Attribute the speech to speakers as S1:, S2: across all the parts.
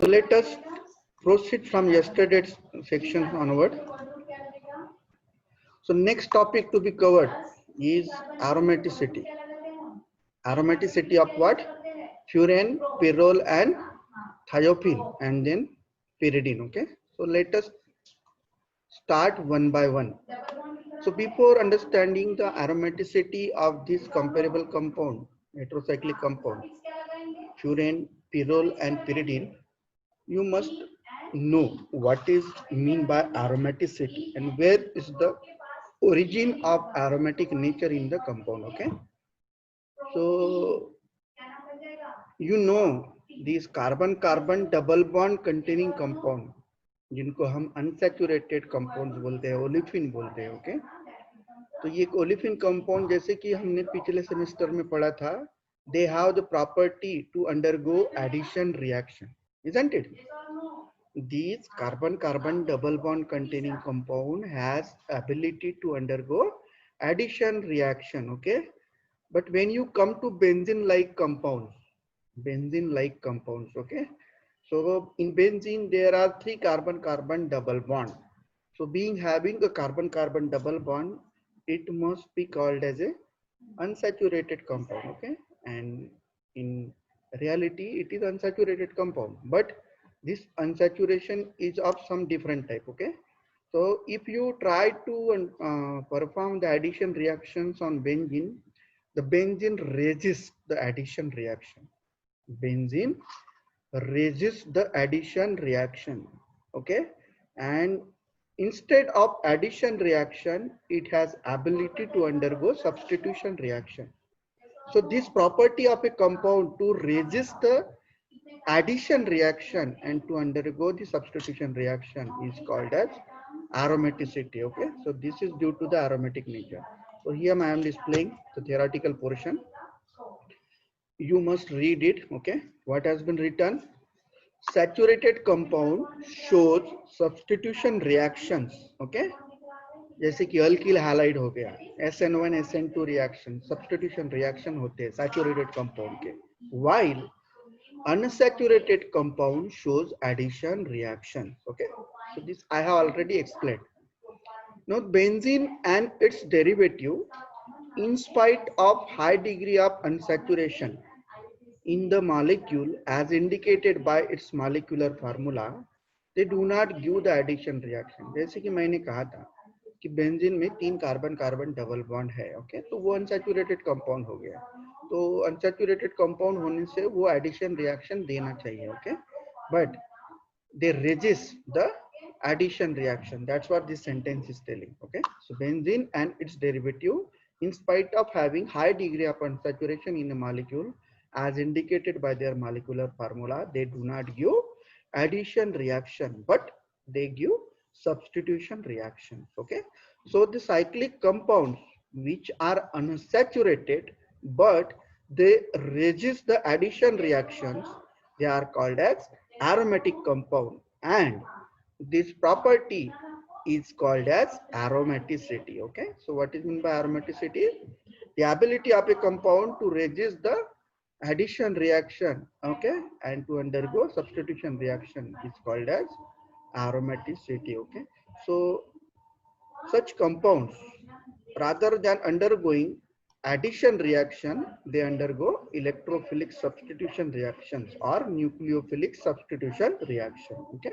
S1: So let us proceed from yesterday's section onward. So next topic to be covered is aromaticity. Aromaticity of what? Furan, pyrrole and thiophene, and then pyridine. Okay. So let us start one by one. So before understanding the aromaticity of this comparable compound, heterocyclic compound, furan, pyrrole and pyridine, you must know what is mean by aromaticity and where is the origin of aromatic nature in the compound. Okay, so you know these carbon carbon double bond containing compound जिनको हम unsaturated compounds बोलते हैं, olefin बोलते हैं. Okay, तो ये olefin compound जैसे कि हमने पिछले सेमेस्टर में पढ़ा था, they have the property to undergo addition reaction, isn't it? These carbon-carbon double bond containing compound has ability to undergo addition reaction. Okay, but when you come to benzene-like compounds, okay, so in benzene there are 3 carbon-carbon double bond. So being having a carbon-carbon double bond, it must be called as a unsaturated compound. Okay, and in reality it is unsaturated compound, but this unsaturation is of some different type. Okay, so if you try to perform the addition reactions on benzene, the benzene resists the addition reaction. Benzene resists the addition reaction. Okay, and instead of addition reaction, it has ability to undergo substitution reaction. So this property of a compound to resist the addition reaction and to undergo the substitution reaction is called as aromaticity. Okay, so this is due to the aromatic nature. So here I am displaying the theoretical portion. You must read it. Okay, what has been written? Saturated compound shows substitution reactions. Okay, जैसे कि alkyl halide हो गया, SN1 SN2 reaction substitution reaction होते हैं saturated compound के, while unsaturated compound shows addition reaction. Okay, so this I have already explained. Now benzene and its derivative, in spite of high degree of unsaturation in the molecule as indicated by its molecular formula, they do not give the addition reaction. जैसे कि मैंने कहा था कि benzene में 3 carbon carbon double bond है. Okay, तो वो अनसैचुरेटेड कंपाउंड हो गया, तो अनसैचुरेटेड कंपाउंड होने से वो एडिशन रिएक्शन देना चाहिए. Okay, but they resist the addition reaction. That's what this sentence is telling. Okay, so benzene and its derivative, in spite of having high degree of unsaturation in the molecule as indicated by their molecular formula, they do not give addition reaction, but they give substitution reactions. Okay, so the cyclic compounds which are unsaturated but they resist the addition reactions, they are called as aromatic compound, and this property is called as aromaticity. Okay, so what is meant by aromaticity? The ability of a compound to resist the addition reaction, okay, and to undergo substitution reaction is called as aromaticity. Okay, so such compounds, rather than undergoing addition reaction, they undergo electrophilic substitution reactions or nucleophilic substitution reaction. Okay,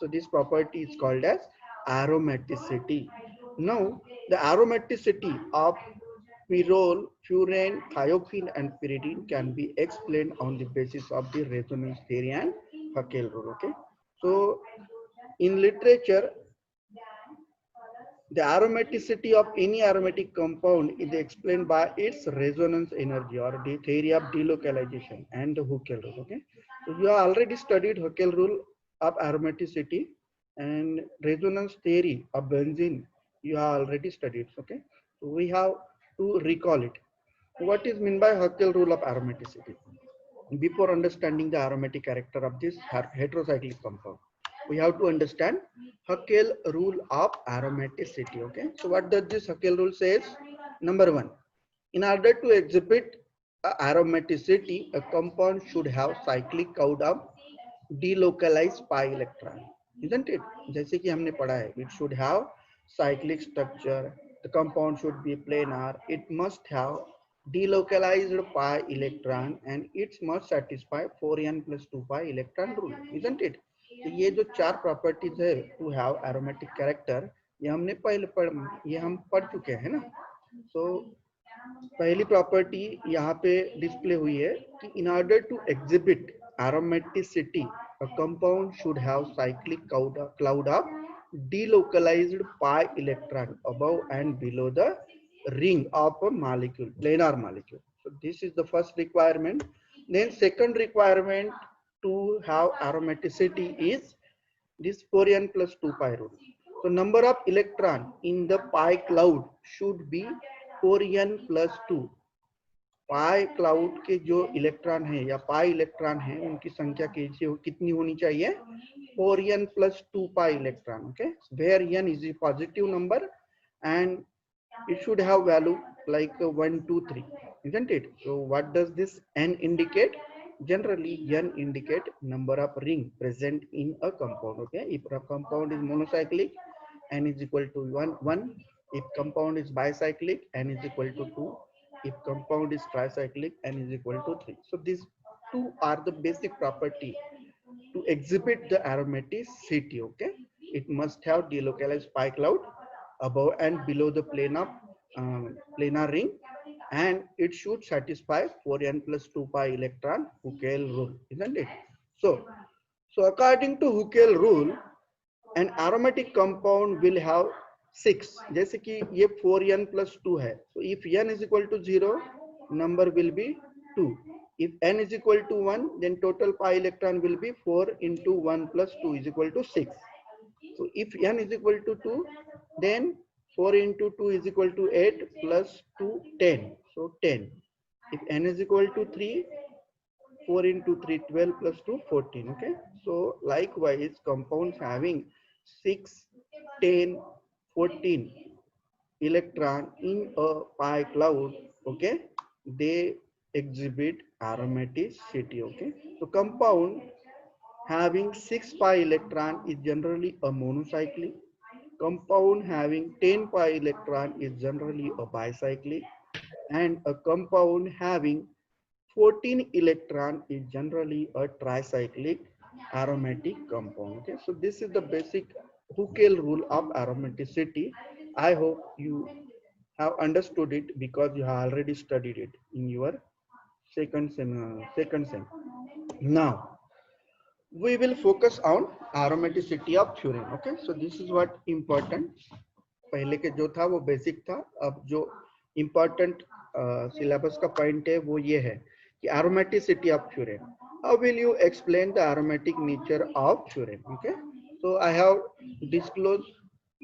S1: so this property is called as aromaticity. Now the aromaticity of pyrrole, furan, thiophene and pyridine can be explained on the basis of the resonance theory and Haeckel rule. Okay, so in literature, the aromaticity of any aromatic compound is explained by its resonance energy or the theory of delocalization and the Haeckel rule. Okay, so you have already studied Haeckel rule of aromaticity and resonance theory of benzene. You have already studied. Okay, so we have to recall it. What is meant by Haeckel rule of aromaticity? Before understanding the aromatic character of this heterocyclic compound, we have to understand Haeckel rule of aromaticity. Okay, so what does this Haeckel rule says? Number 1, in order to exhibit aromaticity, a compound should have cyclic code of delocalized pi electron, isn't it? जैसे कि हमने पढ़ा है, it should have cyclic structure, the compound should be planar, it must have delocalized pi electron, and it must satisfy 4n plus 2 pi electron rule, isn't it? तो ये जो चार properties है टू हैव एरोमेटिक कैरेक्टर, ये हमने ये हम पढ़ चुके हैं ना. सो पहली प्रॉपर्टी यहाँ पे डिस्प्ले हुई है कि in order to exhibit aromaticity a compound should have cyclic cloud of delocalized pi electron above and below the ring of a molecule, planar molecule. So this is the first requirement. Then second requirement to have aromaticity is this 4n plus 2 pi rule. So number of electron in the pi cloud should be 4n plus 2. Pi cloud के जो electron है या pi electron है उनकी संख्या कितनी होनी चाहिए 4n plus 2 pi electron, okay, where n is a positive number and it should have value like 1 2 3, isn't it? So what does this n indicate? Generally n indicate number of ring present in a compound, okay. If a compound is monocyclic, n is equal to 1. If compound is bicyclic, n is equal to 2. If compound is tricyclic, n is equal to 3. So these two are the basic property to exhibit the aromaticity, okay. It must have delocalized pi cloud above and below the planar ring, and it should satisfy 4n plus 2 pi electron Huckel rule, isn't it? So according to Huckel rule, an aromatic compound will have 6. जैसे कि ये 4n plus 2 है, so if n is equal to 0, number will be 2. If n is equal to 1, then total pi electron will be 4 into 1 plus 2 is equal to 6. So if n is equal to 2, then 4 into 2 is equal to 8 plus 2 10. So 10. If n is equal to 3, 4 into 3 12 plus 2 14, okay. So likewise compounds having 6, 10, 14 electron in a pi cloud, okay, they exhibit aromaticity, okay. So compound having 6 pi electron is generally a monocyclic. Compound having 10 pi electron is generally a bicyclic, and a compound having 14 electron is generally a tricyclic aromatic compound, okay. So this is the basic Huckel rule of aromaticity. I hope you have understood it because you have already studied it in your second sem. Now we will focus on aromaticity of furan, okay. So this is what important. पहले के जो था वो basic था, अब जो important syllabus का point है वो ये है कि aromaticity of furan. How will you explain the aromatic nature of furan? Okay, so I have disclosed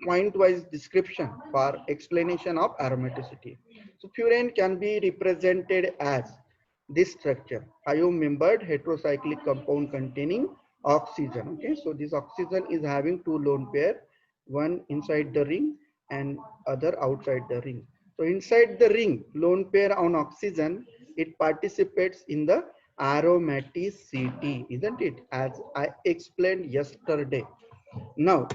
S1: point-wise description for explanation of aromaticity. So furan can be represented as this structure: ion-membered heterocyclic compound containing oxygen. Okay, so this oxygen is having two lone pair, one inside the ring and other outside the ring. So inside the ring, lone pair on oxygen, it participates in the aromaticity, isn't it? As I explained yesterday. Now,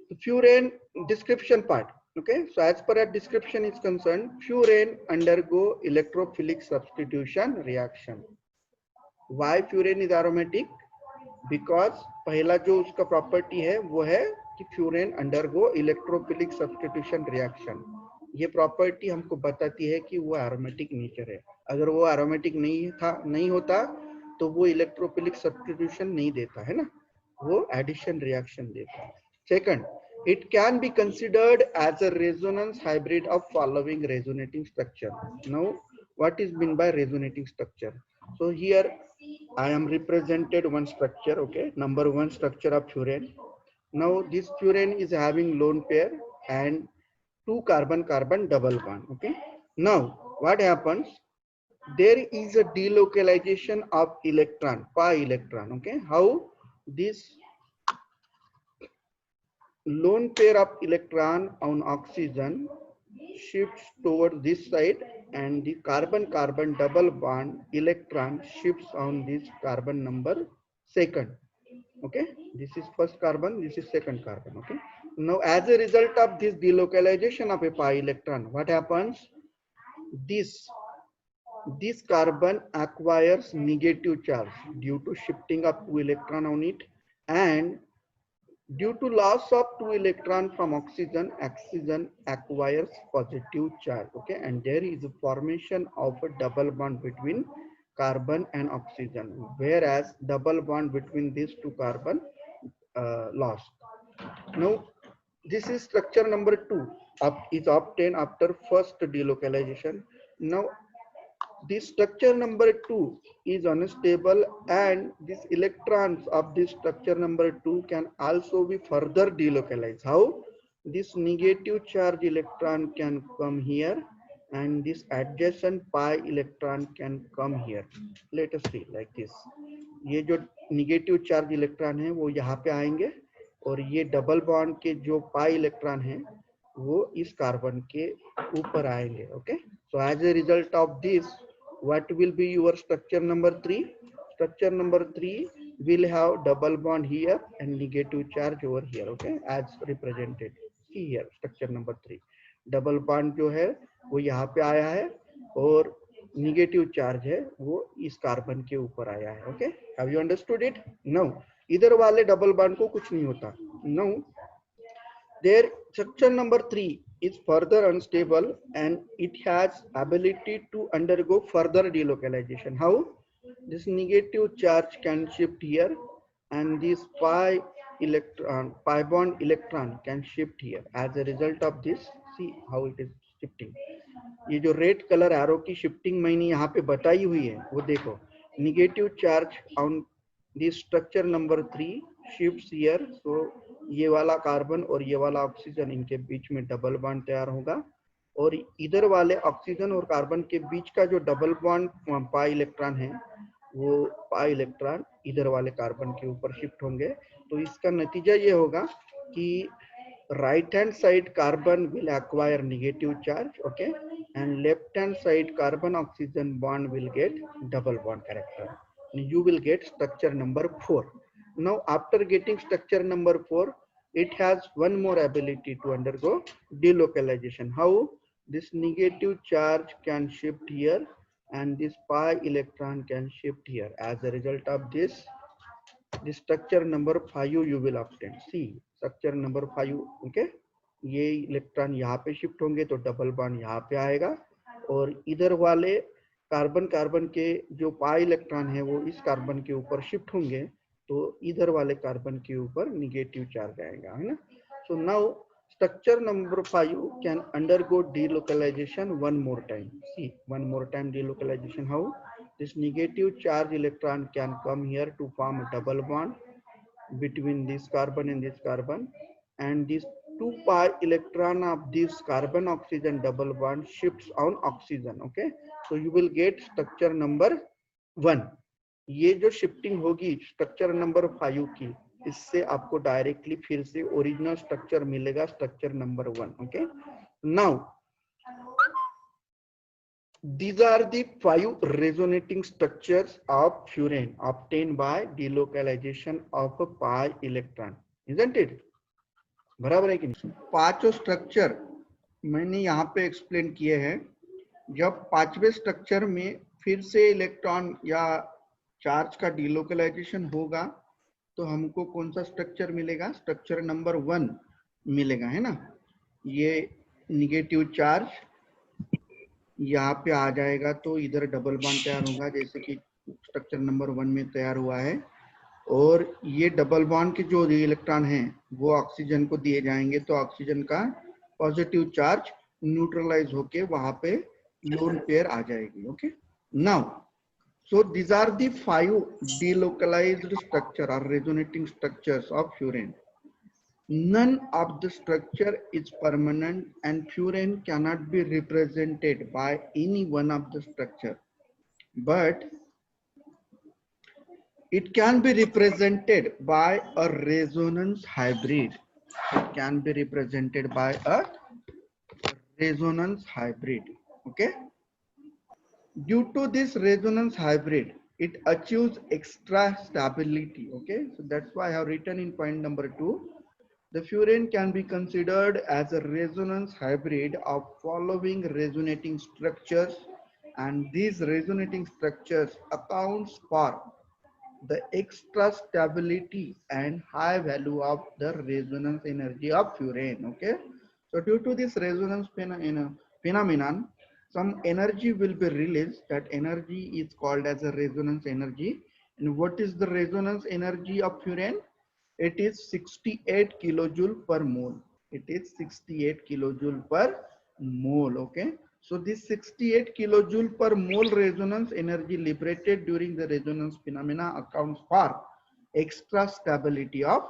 S1: the furan description part. Okay, so as per our description is concerned, furan undergo electrophilic substitution reaction. Why furan is aromatic? Because पहला जो उसका property है वो है कि furan undergo electrophilic substitution reaction. ये property हमको बताती है कि वो एरोमेटिक नेचर है. अगर वो एरोमेटिक नहीं होता तो वो इलेक्ट्रोफिलिक सब्स्टिट्यूशन नहीं देता है ना, वो एडिशन रिएक्शन देता है. Second, it can be considered as a resonance hybrid of following resonating structure. Now what is meant by resonating structure? So here I am represented one structure, okay, number one structure of furan. Now this furan is having lone pair and two carbon-carbon double bond, okay. Now what happens? There is a delocalization of electron, pi electron, okay. How? This lone pair of electron on oxygen shifts toward this side, and the carbon-carbon double bond electron shifts on this carbon number second. Okay, this is first carbon, this is second carbon. Okay, now as a result of this delocalization of a pi electron, what happens? This carbon acquires negative charge due to shifting of 2 electron on it, and due to loss of 2 electron from oxygen, oxygen acquires positive charge. Okay, and there is a formation of a double bond between carbon and oxygen, whereas double bond between these two carbon lost. Now this is structure number 2 is obtained after first delocalization. Now this structure number 2 is unstable, and these electrons of this structure number 2 can also be further delocalized. How? This negative charge electron can come here, and this adjacent pi electron can come here. Let us see like this. ये जो negative charge electron है वो यहाँ पे आएंगे, और ये double bond के जो पाई इलेक्ट्रॉन है वो इस कार्बन के ऊपर आएंगे. Okay, so as a result of this, what will be your structure number 3? Structure number 3 will have double bond here and negative charge over here. Okay, as represented. See here, structure number 3. Double bond जो है वो यहाँ पे आया है, और negative charge है वो इस कार्बन के ऊपर आया है. Okay, have you understood it? Now इधर वाले डबल बॉन्ड को कुछ नहीं होता. Now their structure number 3 is further unstable, and it has ability to undergo further delocalization. How? This negative charge can shift here, and this pi bond electron can shift here. As a result of this, see how it is shifting. ये जो red colour arrow की shifting मैंने यहाँ पे बताई हुई है वो देखो. Negative charge on this structure number 3 shifts here. So ये वाला कार्बन और ये वाला ऑक्सीजन, इनके बीच में डबल बॉन्ड तैयार होगा, और इधर वाले ऑक्सीजन और कार्बन के बीच का जो डबल बॉन्ड पाई इलेक्ट्रॉन है वो पाई इलेक्ट्रॉन इधर वाले कार्बन के ऊपर शिफ्ट होंगे. तो इसका नतीजा ये होगा कि right hand side carbon will acquire negative charge. Okay, and left hand side carbon oxygen bond will get double bond character. You will get structure number 4. Now after getting structure number 4, it has one more ability to undergo delocalization. How? This negative charge can shift here, and this pi electron can shift here. As a result of this structure number 5 you will obtain. See structure number 5. okay, ये electron यहाँ पे shift होंगे तो double bond यहाँ पे आएगा, और इधर वाले कार्बन के जो पाई इलेक्ट्रॉन है वो इस कार्बन के ऊपर शिफ्ट होंगे, तो इधर वाले कार्बन के ऊपर नेगेटिव चार्ज आएगा, है ना. So now structure number 5 can undergo delocalization one more time. See, one more time delocalization. How? This negative charge electron can come here to form a double bond between this carbon and this carbon, and this 2 pi electron of this carbon oxygen double bond shifts on oxygen. Okay, so you will get structure number 1. ये जो shifting होगी structure number 5 की, इससे आपको directly फिर से original structure मिलेगा, structure number 1. Okay, now these are the 5 resonating structures of furane obtained by delocalization of a pi electron, isn't it? बराबर है कि नहीं? 5 स्ट्रक्चर मैंने यहाँ पे एक्सप्लेन किए हैं. जब 5वें स्ट्रक्चर में फिर से इलेक्ट्रॉन या चार्ज का डिलोकलाइजेशन होगा तो हमको कौन सा स्ट्रक्चर मिलेगा? स्ट्रक्चर नंबर 1 मिलेगा, है ना. ये निगेटिव चार्ज यहाँ पे आ जाएगा तो इधर डबल बॉन्ड तैयार होगा जैसे कि स्ट्रक्चर नंबर 1 में तैयार हुआ है, और ये डबल बॉन्ड के जो इलेक्ट्रॉन हैं वो ऑक्सीजन को दिए जाएंगे, तो ऑक्सीजन का पॉजिटिव चार्ज न्यूट्रलाइज होके वहां पे लोन पेयर आ जाएगी. Okay, now so these are the 5 delocalized structure or resonating structures of furane. None of the structure is permanent, and furane cannot be represented by any one of the structure, but it can be represented by a resonance hybrid. It can be represented by a resonance hybrid. Okay, due to this resonance hybrid, it achieves extra stability. Okay, so that's why I have written in point number 2. The furan can be considered as a resonance hybrid of following resonating structures, and these resonating structures accounts for the extra stability and high value of the resonance energy of furan. Okay, so due to this resonance phenomenon, some energy will be released. That energy is called as a resonance energy. And what is the resonance energy of furan? It is 68 kilojoule per mole. It is 68 kilojoule per mole. Okay, so this 68 kilojoule per mole resonance energy liberated during the resonance phenomena accounts for extra stability of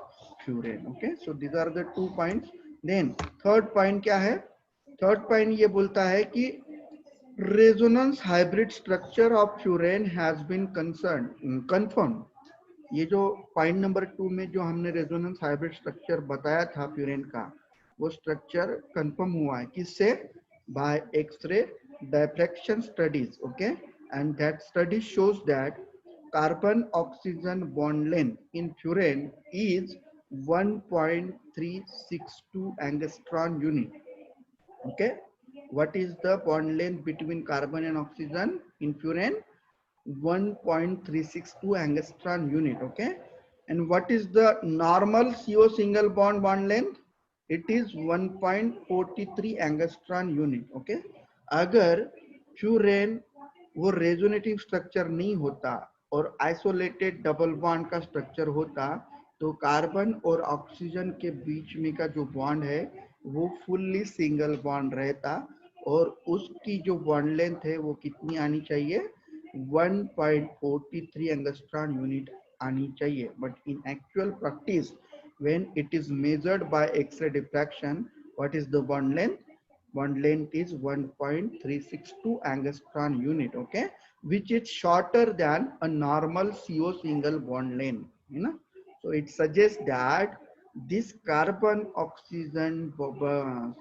S1: furan. Okay, so these are the 2 points. Then third point क्या है? Third point ये बोलता है कि resonance hybrid structure of furan has been confirmed. ये जो point number 2 में जो हमने रेजोनेंस हाइब्रिड स्ट्रक्चर बताया था फ्यूरेन का, वो स्ट्रक्चर कंफर्म हुआ है किससे? By x-ray diffraction studies. Okay, and that study shows that carbon oxygen bond length in furan is 1.362 angstrom unit. Okay, what is the bond length between carbon and oxygen in furan? 1.362 angstrom unit. Okay, and what is the normal CO single bond length? It is 1.43 angstrom unit. Okay, अगर furan वो resonating structure नहीं होता और isolated double bond का structure होता, तो carbon और oxygen के बीच में का जो बॉन्ड है वो फुल्ली सिंगल बॉन्ड रहता, और उसकी जो बॉन्ड लेंथ है वो कितनी आनी चाहिए? 1.43 angstrom unit आनी चाहिए. But in actual practice, when it is measured by X-ray diffraction, what is the bond length? Bond length is 1.362 angstrom unit. Okay, which is shorter than a normal CO single bond length. You know, so it suggests that this carbon oxygen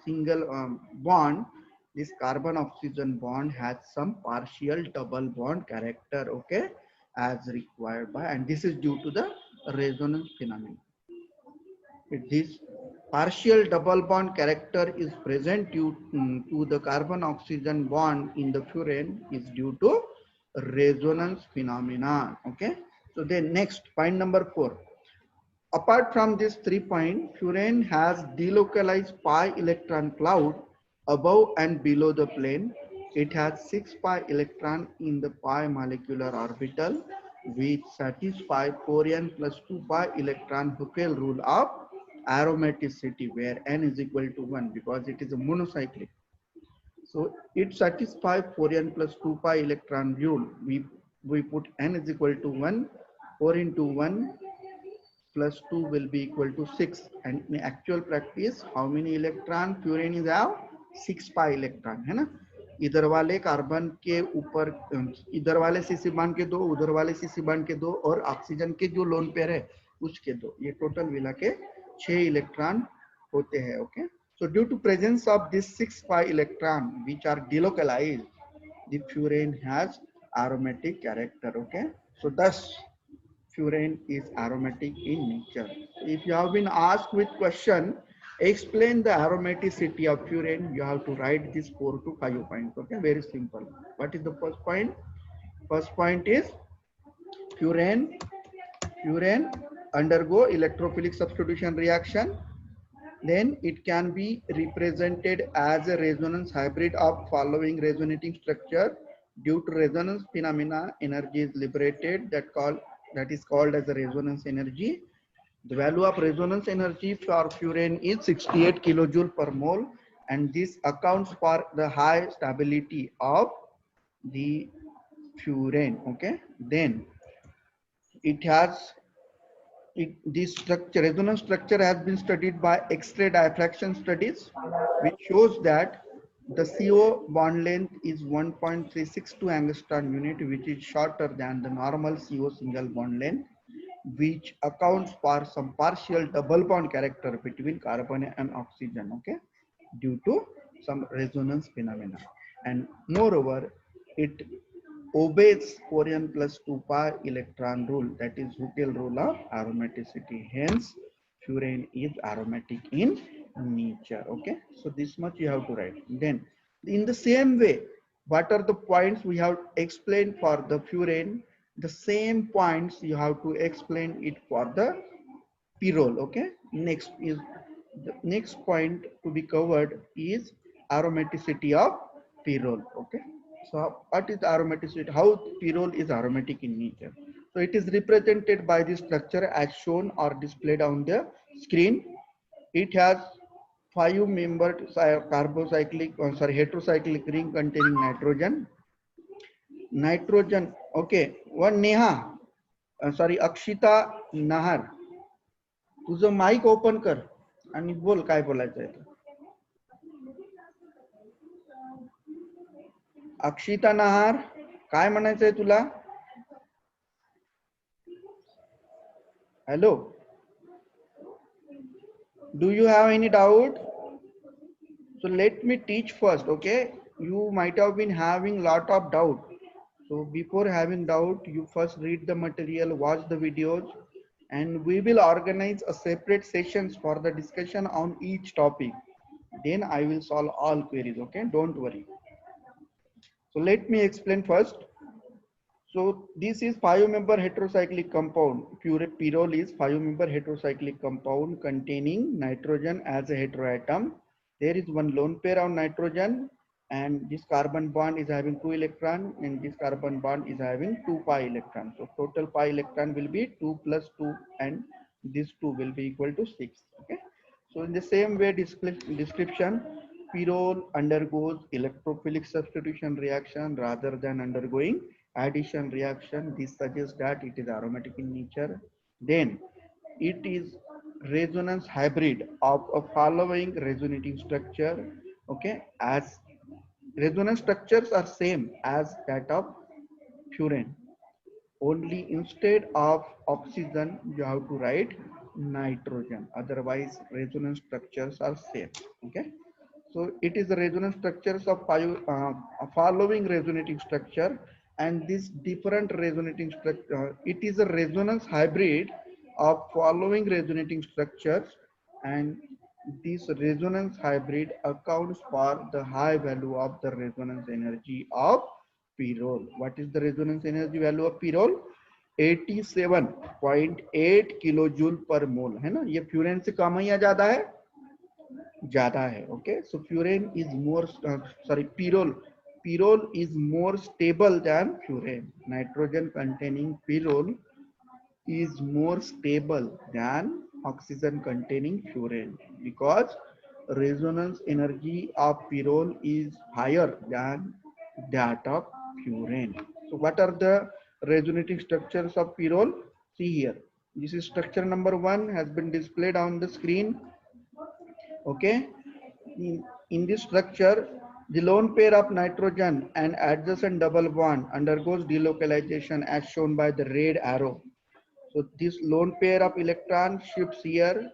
S1: single bond, this carbon oxygen bond has some partial double bond character. Okay, as required by, and this is due to the resonance phenomenon. This partial double bond character is present due to the carbon oxygen bond in the furan is due to resonance phenomena. Okay, so then next point number 4. Apart from this 3 point, furan has delocalized pi electron cloud above and below the plane. It has 6 pi electron in the pi molecular orbital, which satisfy 4n plus 2 pi electron Huckel rule of aromaticity, where n is equal to 1 because it is a monocyclic. So it satisfies 4n plus 2 pi electron rule. We put n is equal to 1, 4 into 1 plus 2 will be equal to 6, and in actual practice how many electron furan is have? 6 pi electron है ना. इधर वाले carbon के ऊपर इधर वाले CC bond के 2, उधर वाले सीसी बांड के 2, और ऑक्सीजन के जो लोन पेयर है उसके 2, ये टोटल मिला के 6 इलेक्ट्रॉन होते हैं. Okay, so due to presence of this 6 pi electron which are delocalized, the furan has aromatic character. Okay, so thus furan is aromatic in nature. If you have been asked with question, explain the aromaticity of furan, you have to write this 4 to 5 points. Okay, very simple. What is the first point? First point is furan undergo electrophilic substitution reaction. Then it can be represented as a resonance hybrid of following resonating structure. Due to resonance phenomena, energy is liberated, that is called as a resonance energy. The value of resonance energy for furan is 68 kilojoule per mole, and this accounts for the high stability of the furan. Okay, then this structure, resonance structure, has been studied by X-ray diffraction studies, which shows that the CO bond length is 1.362 angstrom unit, which is shorter than the normal CO single bond length, which accounts for some partial double bond character between carbon and oxygen. Okay, due to some resonance phenomena, and moreover, it obeys 4n plus 2 pi electron rule, that is Huckel rule of aromaticity. Hence, furane is aromatic in nature. Okay, so this much you have to write. Then, in the same way, what are the points we have explained for the furane? The same points you have to explain it for the pyrrole. Okay, next is the next point to be covered is aromaticity of pyrrole. Okay, so what is aromaticity? How pyrrole is aromatic in nature? So it is represented by the structure as shown or displayed on the screen. It has five membered carbocyclic, heterocyclic ring containing nitrogen. Okay, one Neha, Akshita Nahar, तुझं mike open कर आणि बोल काय बोलायचं आहे. अक्षिता नाहर, काय म्हणायचंय तुला? Hello, do you have any doubt? So let me teach first. Okay, you might have been having lot of doubt. So before having doubt, you first read the material, watch the videos, and we will organize a separate sessions for the discussion on each topic. Then I will solve all queries. Okay, don't worry. So let me explain first. So this is 5-member heterocyclic compound. Pyrrole is 5-member heterocyclic compound containing nitrogen as a heteroatom. There is one lone pair of nitrogen, and this carbon bond is having 2 electrons, and this carbon bond is having 2 pi electrons. So total pi electron will be 2 plus 2, and this 2 will be equal to 6. Okay. So in the same way, description, pyrrole undergoes electrophilic substitution reaction rather than undergoing addition reaction. This suggests that it is aromatic in nature. Then it is resonance hybrid of a following resonating structure. Okay, as resonance structures are same as that of furane, only instead of oxygen you have to write nitrogen, otherwise resonance structures are same. Okay, so it is the resonance structures of following resonating structure, and this different resonating structure, it is a resonance hybrid of following resonating structures, and this resonance hybrid accounts for the high value of the resonance energy of pyrrole. What is the resonance energy value of pyrrole? 87.8 kilo joule per mole है ना. ये furan से कम है या ज्यादा है? ज्यादा है. Okay, so furan is more, pyrrole is more stable than furane. Nitrogen containing pyrrole is more stable than oxygen containing furane because resonance energy of pyrrole is higher than that of furane. So what are the resonating structures of pyrrole? See here, this is structure number 1, has been displayed on the screen. Okay, in this structure, the lone pair of nitrogen and adjacent double bond undergoes delocalization as shown by the red arrow. So this lone pair of electron shifts here,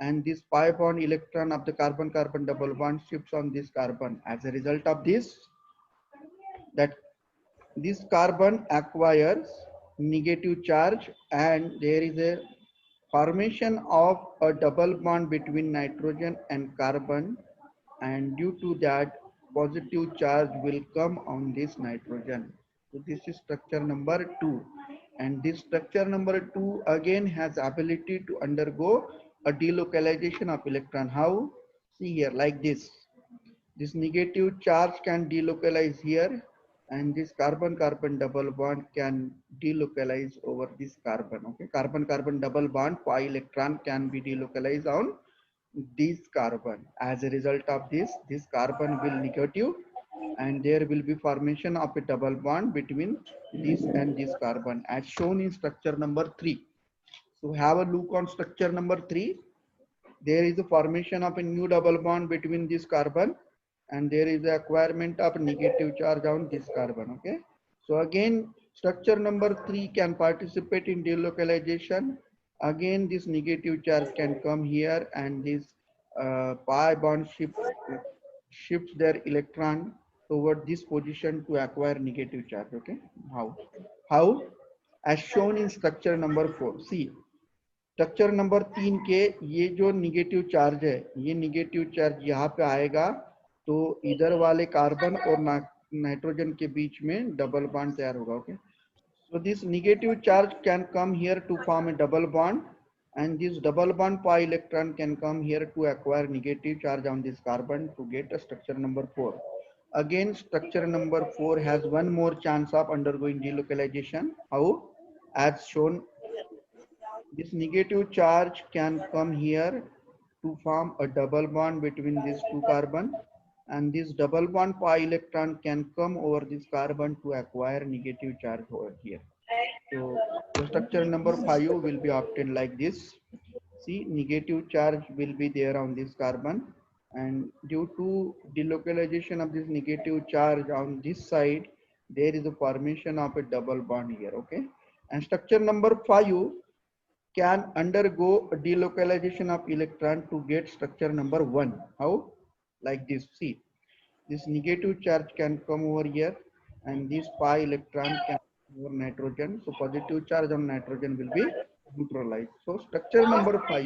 S1: and this pi bond electron of the carbon-carbon double bond shifts on this carbon. As a result of this, that this carbon acquires negative charge, and there is a formation of a double bond between nitrogen and carbon, and due to that positive charge will come on this nitrogen. So this is structure number 2, and this structure number 2 again has ability to undergo a delocalization of electron. How? See here, like this negative charge can delocalize here, and this carbon-carbon double bond can delocalize over this carbon. Okay, carbon-carbon double bond pi electron can be delocalized on this carbon. As a result of this carbon will negative, and there will be formation of a double bond between this and this carbon as shown in structure number 3. So have a look on structure number 3. There is a formation of a new double bond between this carbon, and there is the acquirement of negative charge on this carbon. Okay, so again structure number 3 can participate in delocalization. Again this negative charge can come here, and this pi bond shifts their electron toward this position to acquire negative charge. Okay, how as shown in structure number 4. See, structure number 3 के ये जो negative charge है, ये negative charge यहाँ पे आएगा तो इधर वाले कार्बन और नाइट्रोजन के बीच में डबल बॉन्ड तैयार होगा. Okay, so this negative charge can come here to form a double bond, and this double bond pi electron can come here to acquire negative charge on this carbon to get a structure number 4. Again, structure number 4 has one more chance of undergoing delocalization. How? As shown, this negative charge can come here to form a double bond between these two carbon, and this double bond pi electron can come over this carbon to acquire negative charge over here. So the structure number 5 will be obtained like this. See, negative charge will be there on this carbon, and due to delocalization of this negative charge on this side, there is a formation of a double bond here. Okay, and structure number 5 can undergo a delocalization of electron to get structure number 1. How? Like this. See, this negative charge can come over here, and this pi electron can come over nitrogen. So positive charge on nitrogen will be neutralized. So structure number 5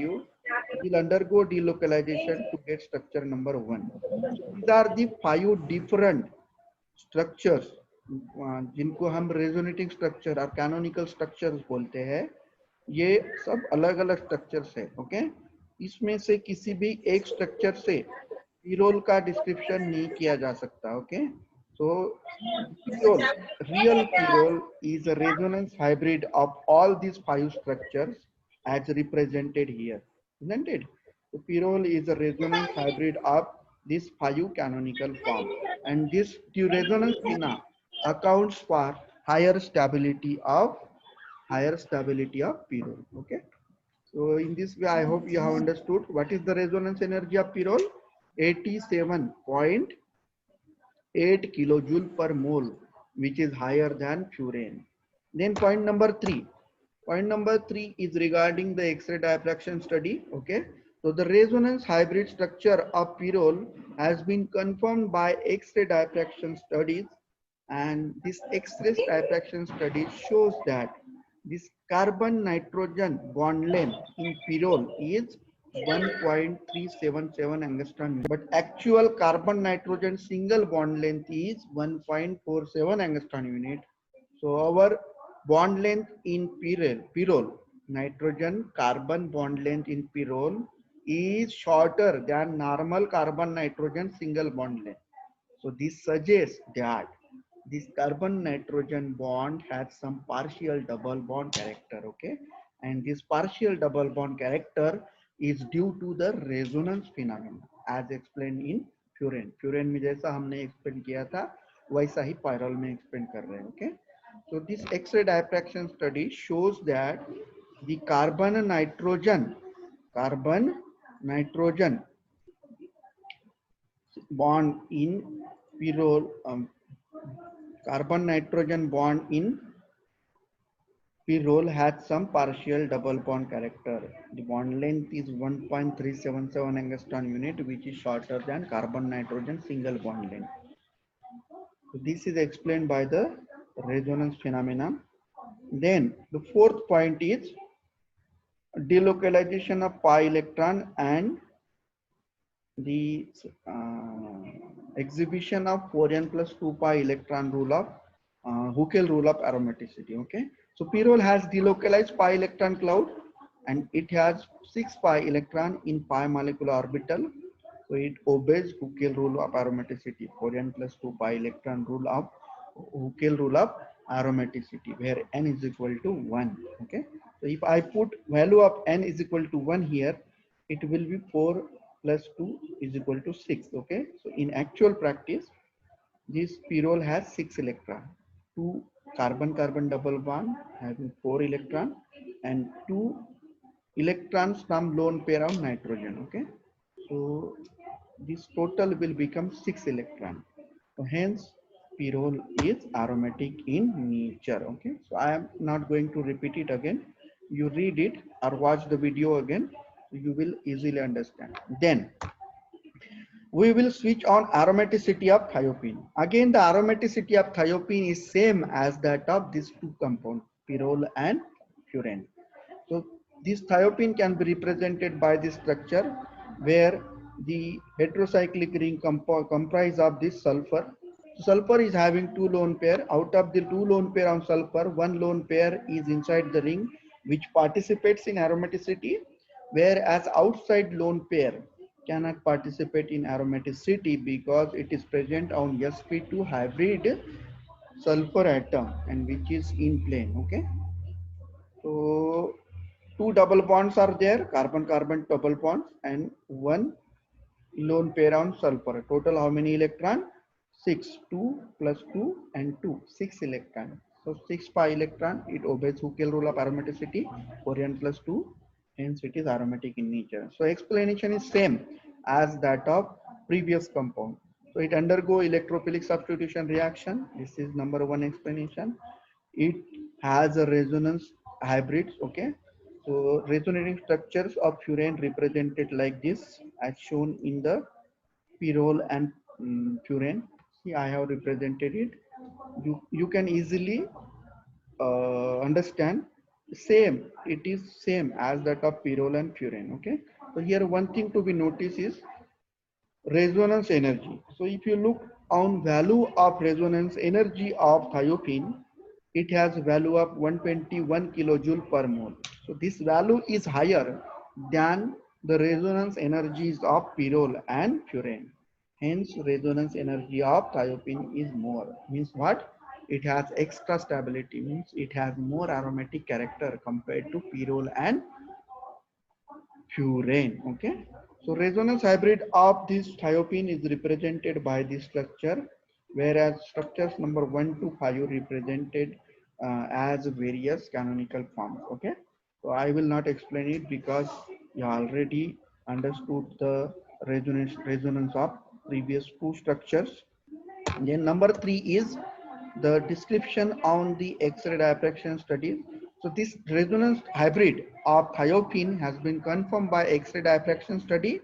S1: will undergo delocalization to get structure number 1. These are the 5 different structures जिनको हम resonating structure और canonical structures बोलते हैं. ये सब अलग अलग structures है. ओके, इसमें से किसी भी एक स्ट्रक्चर से पीरोल का डिस्क्रिप्शन नहीं किया जा सकता. Okay, so pyrrole, real pyrrole is a resonance hybrid of all these 5 structures as represented here, isn't it? So pyrrole is a resonance hybrid of these 5 canonical forms, and this resonance phenomena accounts for higher stability of pyrrole. Okay, so in this way I hope you have understood what is the resonance energy of pyrrole. 87.8 kilojoule per mole, which is higher than furane. Then point number 3. Point number 3 is regarding the X-ray diffraction study. Okay, so the resonance hybrid structure of pyrrole has been confirmed by X-ray diffraction studies, and this X-ray diffraction study shows that this carbon nitrogen bond length in pyrrole is 1.377 angstrom, but actual carbon nitrogen single bond length is 1.47 angstrom unit. So our bond length in pyrrole, nitrogen carbon bond length in pyrrole is shorter than normal carbon nitrogen single bond length. So this suggests that this carbon nitrogen bond has some partial double bond character. Okay, and this partial double bond character is due to the resonance phenomenon as explained in furane. Furane में जैसा हमने explain किया था वैसा ही pyrrole में explain कर रहे हैं. Okay, so this X-ray diffraction study shows that the carbon nitrogen bond in pyrrole carbon nitrogen bond in pyrrole has some partial double bond character. The bond length is 1.377 angstrom unit, which is shorter than carbon nitrogen single bond length. So this is explained by the resonance phenomena. Then the fourth point is delocalization of pi electron and the exhibition of 4n plus 2 pi electron rule of Huckel rule of aromaticity. Okay, so pyrrole has delocalized pi electron cloud, and it has 6 pi electron in pi molecular orbital. So it obeys Huckel rule of aromaticity, 4n plus 2 pi electron rule of Huckel rule of aromaticity, where n is equal to 1. Okay, so if I put value of n is equal to 1 here, it will be 4 plus 2 is equal to 6. Okay, so in actual practice, this pyrrole has 6 electrons, 2 carbon-carbon double bond having 4 electrons, and 2 electrons from lone pair of nitrogen. Okay, so this total will become 6 electrons. So hence pyrrole is aromatic in nature. Okay, so I am not going to repeat it again. You read it or watch the video again, you will easily understand. Then We will switch on aromaticity of thiophene. Again, the aromaticity of thiophene is same as that of these two compounds, pyrrole and furan. So this thiophene can be represented by this structure where the heterocyclic ring comprise of this sulfur. Sulfur is having two lone pair. Out of the two lone pair on sulfur, one lone pair is inside the ring which participates in aromaticity, whereas outside lone pair cannot participate in aromaticity because it is present on sp2 hybrid sulfur atom and which is in plane. Okay, so two double bonds are there, carbon carbon double bonds, and one lone pair on sulfur. Total how many electron? 6. 2 plus 2 and 2, 6 electron. So 6 pi electron, it obeys Hooke's rule of aromaticity, 4n plus 2, hence it is aromatic in nature. So explanation is same as that of previous compound. So it undergo electrophilic substitution reaction. This is number one explanation. It has a resonance hybrids. Okay, so resonating structures of furan represented like this as shown in the pyrrole and furan. See, I have represented it. You can easily understand. Same, it is same as that of pyrrole and furan. Okay, so here one thing to be noticed is resonance energy. So if you look on value of resonance energy of thiophene, it has value of 121 kilojoule per mole. So this value is higher than the resonance energies of pyrrole and furan. Hence resonance energy of thiophene is more. Means what? It has extra stability, means it has more aromatic character compared to pyrrole and furan. Okay, so resonance hybrid of this thiophene is represented by this structure, whereas structures number 1 to 5 represented as various canonical forms. Okay, so I will not explain it because you already understood the resonance of previous two structures. Then number 3 is the description on the X-ray diffraction studies. So this resonance hybrid of thiophene has been confirmed by X-ray diffraction study,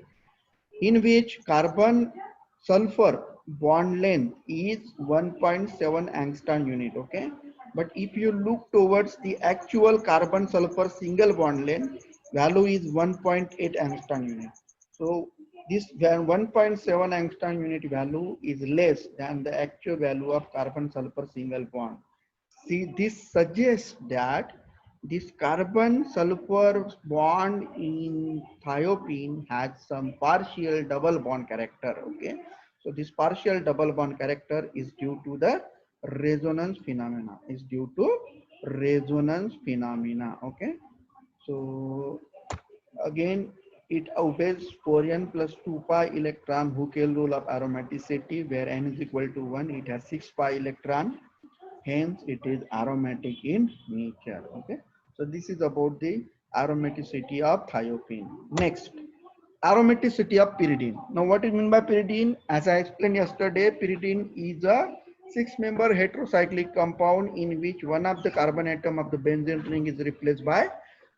S1: in which carbon sulfur bond length is 1.7 angstrom unit. Okay, but if you look towards the actual carbon sulfur single bond length, value is 1.8 angstrom unit. So this 1.7 angstrom unit value is less than the actual value of carbon sulfur single bond. See, this suggests that this carbon sulfur bond in thiophene has some partial double bond character. Okay, so this partial double bond character is due to the resonance phenomena. Is due to resonance phenomena. Okay, so again it obeys 4n plus 2 pi electron Hooke's rule of aromaticity, where n is equal to 1. It has 6 pi electron, hence it is aromatic in nature. Okay, so this is about the aromaticity of thiophene. Next, aromaticity of pyridine. Now what is meant by pyridine? As I explained yesterday, pyridine is a 6-member heterocyclic compound in which one of the carbon atom of the benzene ring is replaced by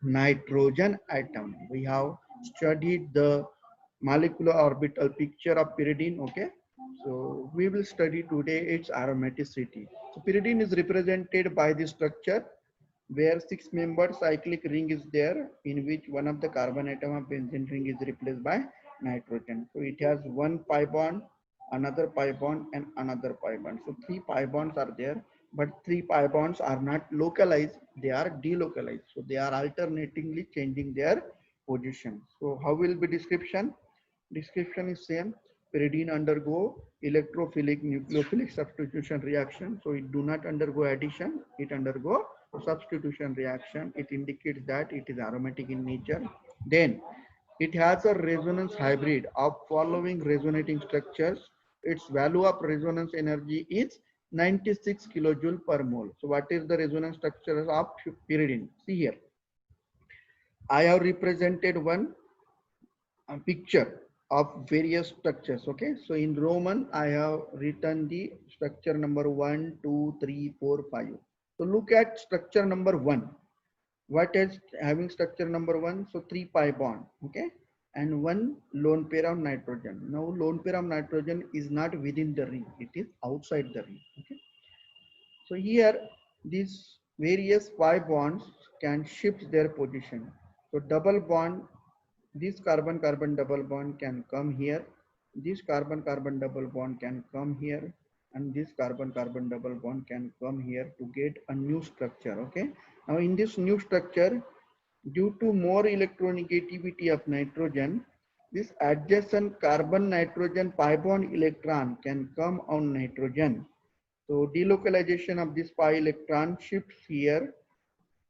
S1: nitrogen atom. We have studied the molecular orbital picture of pyridine. Okay, so we will study today its aromaticity. So pyridine is represented by the structure where 6-membered cyclic ring is there, in which one of the carbon atom of benzene ring is replaced by nitrogen. So it has one pi bond, another pi bond, and another pi bond. So 3 pi bonds are there, but 3 pi bonds are not localized, they are delocalized. So they are alternatingly changing their position. So how will be description? Description is same. Pyridine undergo electrophilic nucleophilic substitution reaction. So it do not undergo addition, it undergo substitution reaction. It indicates that it is aromatic in nature. Then it has a resonance hybrid of following resonating structures. Its value of resonance energy is 96 kilojoule per mole. So what is the resonance structure of pyridine? See here, I have represented one picture of various structures. Okay, so in Roman I have written the structure number 1, 2, 3, 4, 5. So look at structure number 1. What is having structure number 1? So 3 pi bond. Okay, and one lone pair of nitrogen. Now lone pair of nitrogen is not within the ring, it is outside the ring. Okay. So here these various pi bonds can shift their position. So double bond, this carbon carbon double bond can come here, this carbon carbon double bond can come here, and this carbon carbon double bond can come here to get a new structure. Okay. Now in this new structure, due to more electronegativity of nitrogen, this adjacent carbon nitrogen pi bond electron can come on nitrogen. So delocalization of this pi electron shifts here,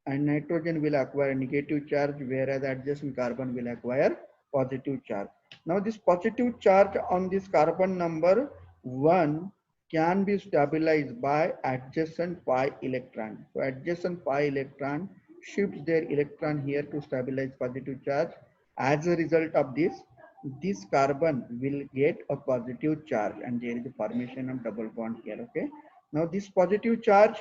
S1: and nitrogen will acquire negative charge, whereas adjacent carbon will acquire positive charge. Now this positive charge on this carbon number 1 can be stabilized by adjacent pi electron. So adjacent pi electron shifts their electron here to stabilize positive charge. As a result of this, this carbon will get a positive charge, and there is a formation of double bond here. Okay. Now this positive charge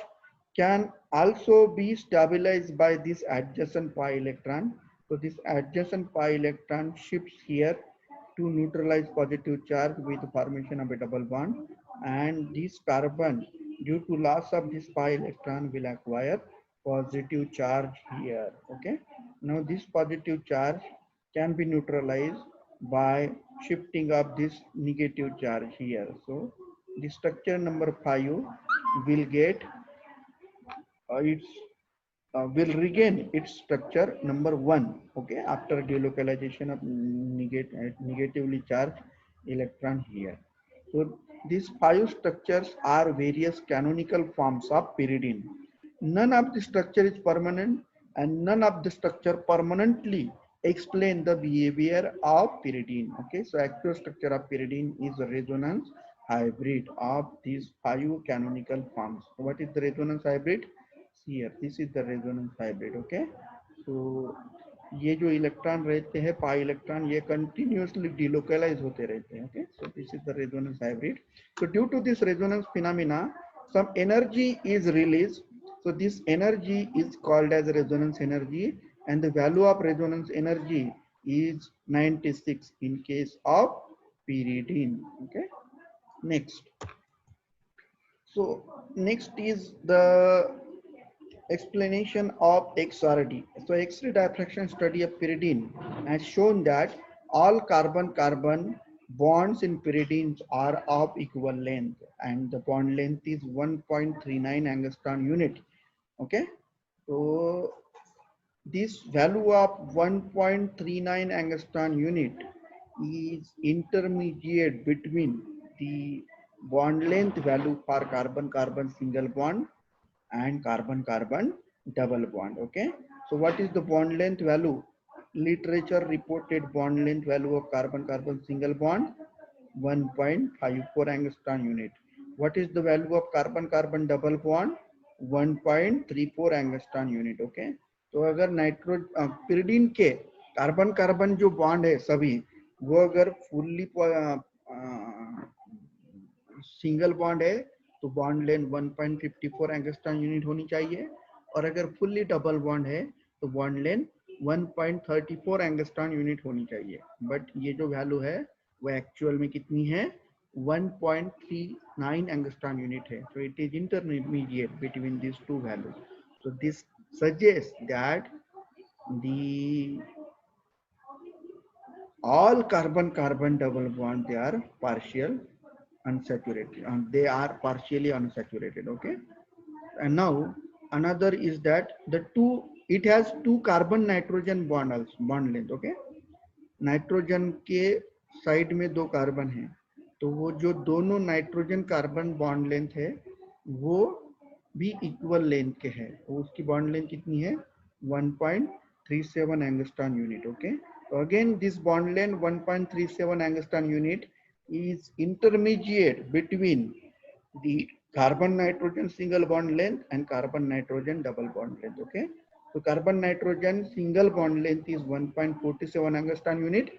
S1: can also be stabilized by this adjacent pi electron. So this adjacent pi electron shifts here to neutralize positive charge with formation of a double bond, and this carbon, due to loss of this pi electron, will acquire positive charge here. Okay. Now this positive charge can be neutralized by shifting of this negative charge here. So the structure number 5 will get its will regain its structure number 1. Okay, after delocalization of negatively charged electron here. So these 5 structures are various canonical forms of pyridine. None of the structure is permanent, and none of the structure permanently explain the behavior of pyridine. Okay, so actual structure of pyridine is a resonance hybrid of these 5 canonical forms. So what is the resonance hybrid? Here this is the resonance hybrid. Okay. So ये जो electron रहते हैं pi electron, ये continuously delocalize होते रहते हैं. Okay. So this is the resonance hybrid. So due to this resonance phenomena, some energy is released. So this energy is called as resonance energy, and the value of resonance energy is 96 in case of pyridine. Okay. Next. So next is the explanation of XRD. So X-ray diffraction study of pyridine has shown that all carbon-carbon bonds in pyridines are of equal length, and the bond length is 1.39 angstrom unit. Okay. So this value of 1.39 angstrom unit is intermediate between the bond length value for carbon-carbon single bond and carbon carbon double bond. Okay. So what is the bond length value? Literature reported bond length value of carbon carbon single bond 1.54 angstrom unit. What is the value of carbon carbon double bond? 1.34 angstrom unit. Okay. तो अगर nitro pyridine के carbon carbon जो bond है सभी, वो अगर fully single bond है तो बॉन्ड लेंथ 1.54 एंगस्ट्रॉम यूनिट होनी चाहिए, और अगर फुल्ली डबल बॉन्ड है तो बॉन्ड लेंथ 1.34 एंगस्ट्रॉम यूनिट होनी चाहिए. बट ये जो वैल्यू है वो एक्चुअल में कितनी है? 1.39 एंगस्ट्रॉम यूनिट है. So it is intermediate between this to values. So this suggest that the all carbon carbon double bond, they are partial unsaturated, and they are partially unsaturated. Okay. And now another is that it has two carbon nitrogen bond length. Okay. Nitrogen के side में 2 carbon है, तो वो जो दोनों nitrogen carbon bond length है वो भी इक्वल लेंथ के है. तो उसकी बॉन्ड लेंथ कितनी है? 1.37 angstrom unit. Okay. So again this bond length 1.37 angstrom unit is intermediate between the carbon nitrogen single bond length and carbon nitrogen double bond length. Okay. So carbon nitrogen single bond length is 1.47 angstrom unit,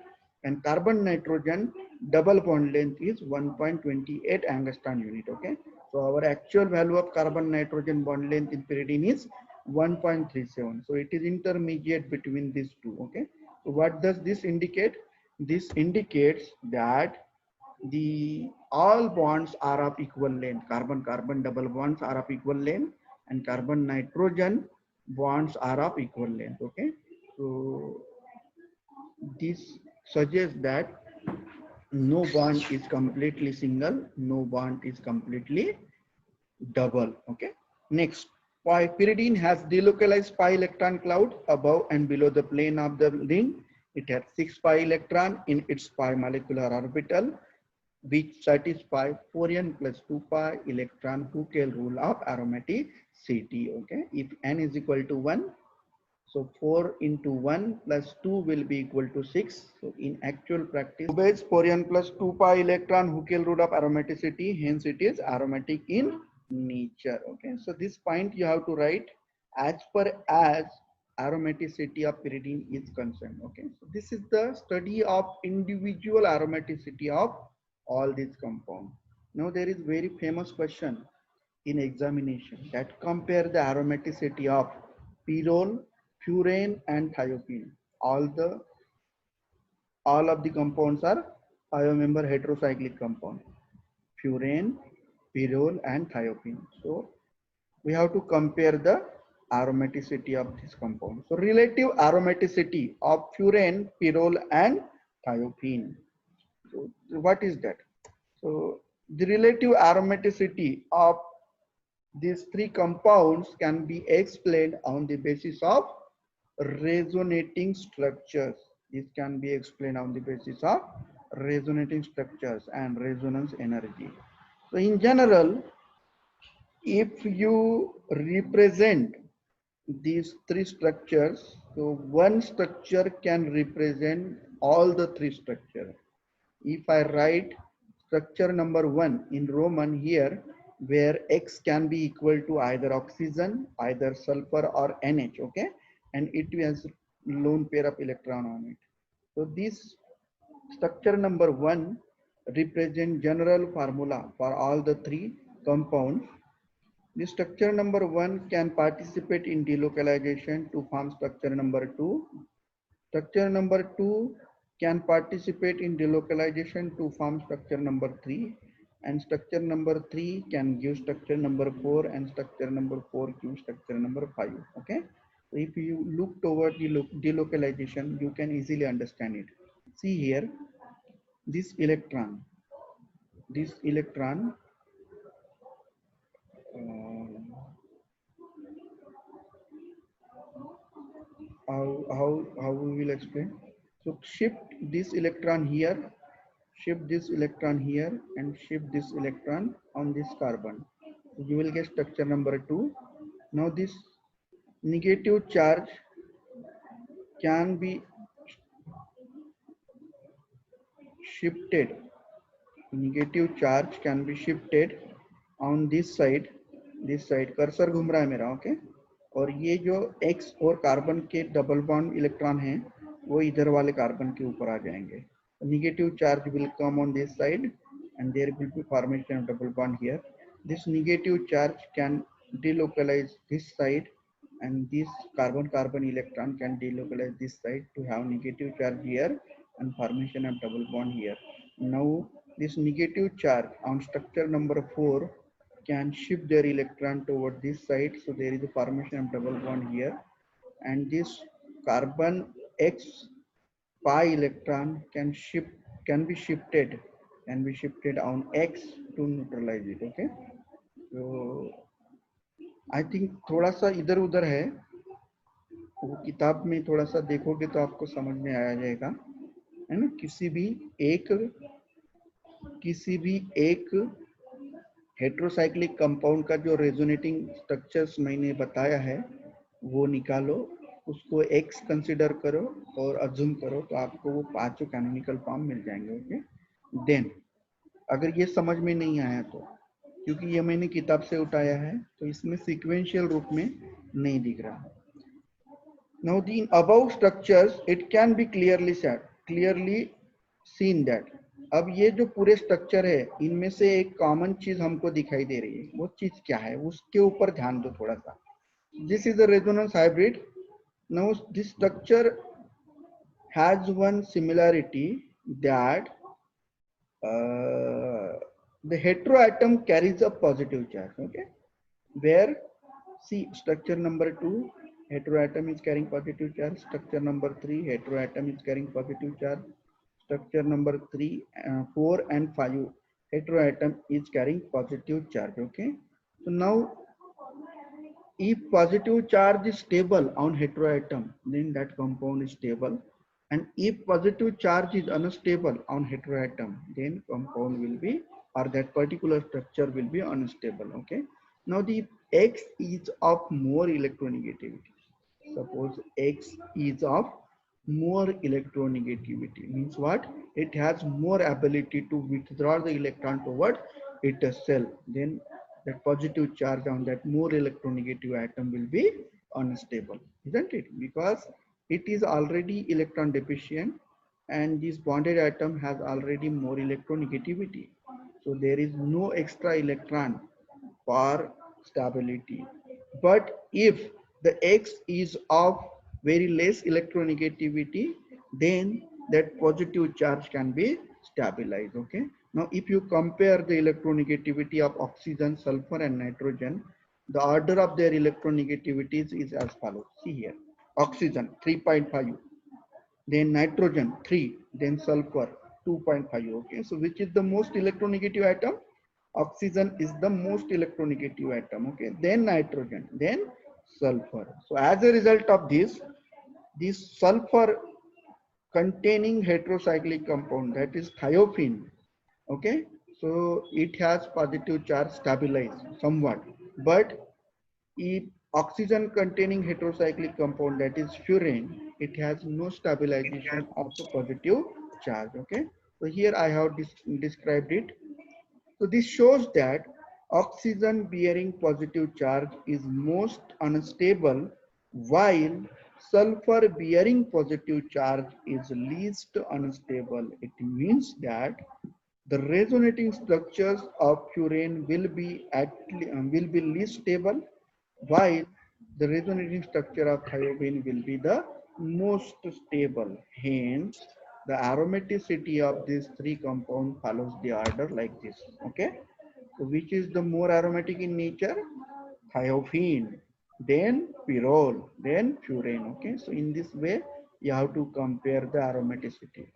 S1: and carbon nitrogen double bond length is 1.28 angstrom unit. Okay. So our actual value of carbon nitrogen bond length in pyridine is 1.37. So it is intermediate between these two. Okay. So what does this indicate? This indicates that the all bonds are of equal length. Carbon carbon double bonds are of equal length, and carbon nitrogen bonds are of equal length. Okay, so this suggests that no bond is completely single, no bond is completely double. Okay, next, pyridine has delocalized pi electron cloud above and below the plane of the ring. It has 6 pi electron in its pi molecular orbital, which satisfy 4n plus 2 pi electron Huckel rule of aromaticity. Okay, if n is equal to 1, so 4 into 1 plus 2 will be equal to 6. So in actual practice, obeys 4n plus 2 pi electron Huckel rule of aromaticity. Hence it is aromatic in nature. Okay, so this point you have to write as per as aromaticity of pyridine is concerned. Okay, so this is the study of individual aromaticity of all these compounds. Now there is very famous question in examination that compare the aromaticity of pyrrole, furane and thiopene. All of the compounds are member heterocyclic compound. Furane, pyrrole and thiopene. So we have to compare the aromaticity of this compound. So relative aromaticity of furane, pyrrole and thiopene. So what is that? So the relative aromaticity of these three compounds can be explained on the basis of resonating structures. This can be explained on the basis of resonating structures and resonance energy. So in general, if you represent these three structures, so one structure can represent all the three structures. If I write structure number 1 in Roman here, where X can be equal to either oxygen, either sulfur or NH, okay, and it has lone pair of electron on it. So this structure number 1 represent general formula for all the three compounds. The structure number 1 can participate in delocalization to form structure number 2. Structure number 2 can participate in delocalization to form structure number 3, and structure number 3 can give structure number 4, and structure number 4 gives structure number 5. Okay, so if you look toward the delocalization, you can easily understand it. See here, this electron uh, how we will explain. So shift this electron here, shift this electron here, and shift this electron on this carbon. So you will get structure number 2. Now this negative charge can be shifted. Negative charge can be shifted on this side. This side cursor घूम रहा है मेरा. Okay, और ये जो X और carbon के double bond electron हैं वो इधर वाले कार्बन के ऊपर आ जाएंगे. Negative charge will come on this side and there will be formation of double bond here. This negative charge can delocalize this side, and this carbon carbon electron can delocalize this side to have negative charge here and formation of double bond here. Now this negative charge on structure number 4 can shift their electron toward this side, so there is a formation of double bond here, and this carbon X pi electron can be shifted on X to neutralize it. Okay, so I think थोड़ा सा इधर उधर है, वो किताब में थोड़ा सा देखोगे तो आपको समझ में आ जाएगा, है ना. किसी भी एक हेट्रोसाइक्लिक कंपाउंड का जो रेजोनेटिंग स्ट्रक्चर्स मैंने बताया है वो निकालो, उसको X कंसिडर करो और अज्यूम करो, तो आपको वो पांचों कैनोनिकल फॉर्म मिल जाएंगे. ओके, देन अगर ये समझ में नहीं आया तो, क्योंकि ये मैंने किताब से उठाया है तो इसमें सीक्वेंशियल रूप में नहीं दिख रहा. Now the above structures it can be clearly seen that, अब ये जो पूरे स्ट्रक्चर है इनमें से एक कॉमन चीज हमको दिखाई दे रही है. वो चीज क्या है उसके ऊपर ध्यान दो थोड़ा सा. This is a resonance hybrid. Now this structure has one similarity that the heteroatom carries a positive charge. Okay, where see structure number 2 heteroatom is carrying positive charge, structure number 3 heteroatom is carrying positive charge, structure number 3 4 and 5 heteroatom is carrying positive charge. Okay, so now if positive charge is stable on heteroatom, then that compound is stable. And if positive charge is unstable on heteroatom, then compound will be, or that particular structure will be unstable. Okay. Now the X is of more electronegativity. Suppose X is of more electronegativity. Means what? It has more ability to withdraw the electron toward its cell. Then that positive charge on that more electronegative atom will be unstable, isn't it? Because it is already electron deficient and this bonded atom has already more electronegativity. So there is no extra electron for stability. But if the X is of very less electronegativity, then that positive charge can be stabilized. Okay. Now, if you compare the electronegativity of oxygen, sulfur, and nitrogen, the order of their electronegativities is as follows. See here: oxygen 3.5, then nitrogen 3, then sulfur 2.5. Okay, so which is the most electronegative atom? Oxygen is the most electronegative atom. Okay, then nitrogen, then sulfur. So as a result of this sulfur containing heterocyclic compound, that is thiophene. Okay, so it has positive charge stabilized somewhat, but if oxygen containing heterocyclic compound, that is furane, it has no stabilization of the positive charge. Okay, so here I have described it. So this shows that oxygen bearing positive charge is most unstable, while sulfur bearing positive charge is least unstable. It means that the resonating structures of furane will be least stable, while the resonating structure of thiophene will be the most stable. Hence, the aromaticity of these three compounds follows the order like this. Okay, so which is the more aromatic in nature? Thiophene, then pyrrole, then furane. Okay, so in this way, you have to compare the aromaticity.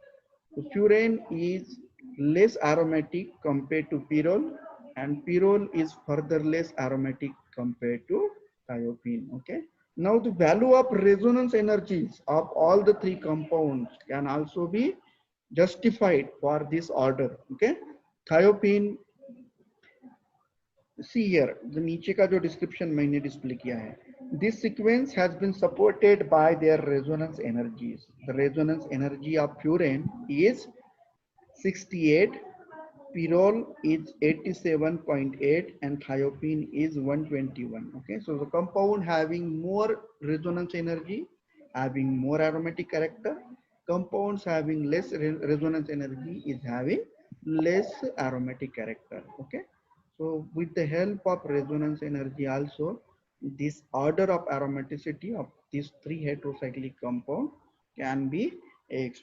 S1: So furane is less aromatic compared to pyrrole, and pyrrole is further less aromatic compared to thiophene. Okay. Now the value of resonance energies of all the three compounds can also be justified for this order. Okay. Thiophene, see here, the नीचे का जो description मैंने display किया है. This sequence has been supported by their resonance energies. The resonance energy of furane is 68, pyrrole is 87.8, and thiophene is 121. Okay, so the compound having more resonance energy, having more aromatic character. Compounds having less resonance energy is having less aromatic character. Okay, so with the help of resonance energy also, this order of aromaticity of these three heterocyclic compound can be explained.